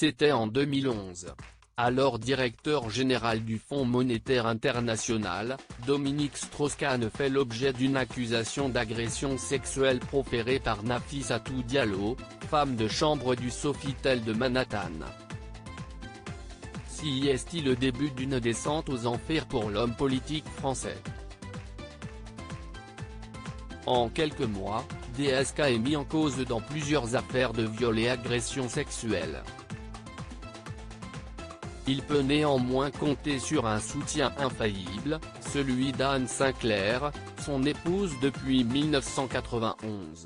C'était en 2011. Alors directeur général du Fonds monétaire international, Dominique Strauss-Kahn fait l'objet d'une accusation d'agression sexuelle proférée par Nafissatou Diallo, femme de chambre du Sofitel de Manhattan. Si est-il le début d'une descente aux enfers pour l'homme politique français? En quelques mois, DSK est mis en cause dans plusieurs affaires de viol et agression sexuelle. Il peut néanmoins compter sur un soutien infaillible, celui d'Anne Sinclair, son épouse depuis 1991.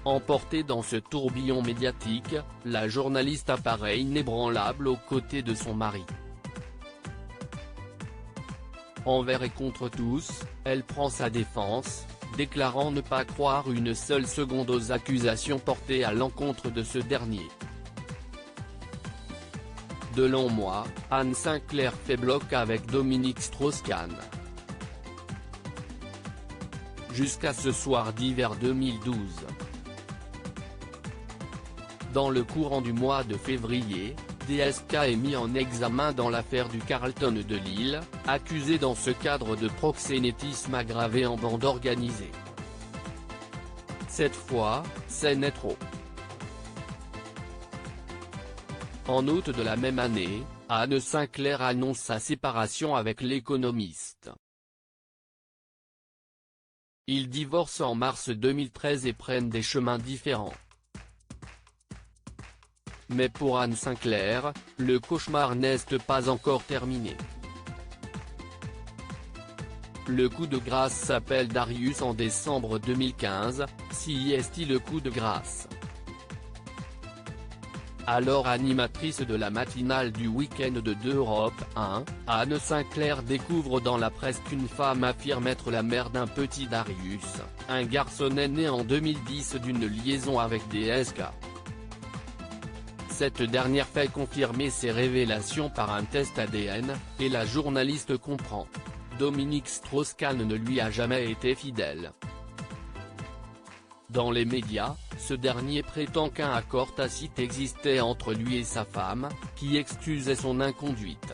Emportée dans ce tourbillon médiatique, la journaliste apparaît inébranlable aux côtés de son mari. Envers et contre tous, elle prend sa défense, déclarant ne pas croire une seule seconde aux accusations portées à l'encontre de ce dernier. De longs mois, Anne Sinclair fait bloc avec Dominique Strauss-Kahn. Jusqu'à ce soir d'hiver 2012. Dans le courant du mois de février, DSK est mis en examen dans l'affaire du Carlton de Lille, accusé dans ce cadre de proxénétisme aggravé en bande organisée. Cette fois, c'est net trop. En août de la même année, Anne Sinclair annonce sa séparation avec l'économiste. Ils divorcent en mars 2013 et prennent des chemins différents. Mais pour Anne Sinclair, le cauchemar n'est pas encore terminé. Le coup de grâce s'appelle Darius en décembre 2015, si est-il le coup de grâce. Alors animatrice de la matinale du week-end de d'Europe 1, Anne Sinclair découvre dans la presse qu'une femme affirme être la mère d'un petit Darius, un garçonnet né en 2010 d'une liaison avec DSK. Cette dernière fait confirmer ces révélations par un test ADN, et la journaliste comprend. Dominique Strauss-Kahn ne lui a jamais été fidèle. Dans les médias, ce dernier prétend qu'un accord tacite existait entre lui et sa femme, qui excusait son inconduite.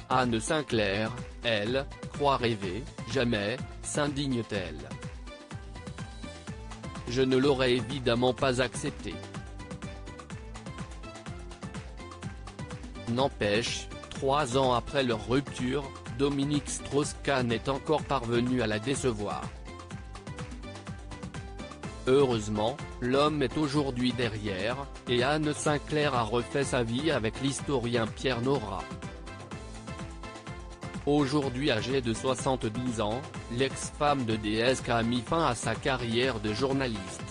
Anne Sinclair, elle, croit rêver, jamais, s'indigne-t-elle. Je ne l'aurais évidemment pas accepté. N'empêche, 3 ans après leur rupture, Dominique Strauss-Kahn est encore parvenu à la décevoir. Heureusement, l'homme est aujourd'hui derrière, et Anne Sinclair a refait sa vie avec l'historien Pierre Nora. Aujourd'hui âgée de 72 ans, l'ex-femme de DSK a mis fin à sa carrière de journaliste.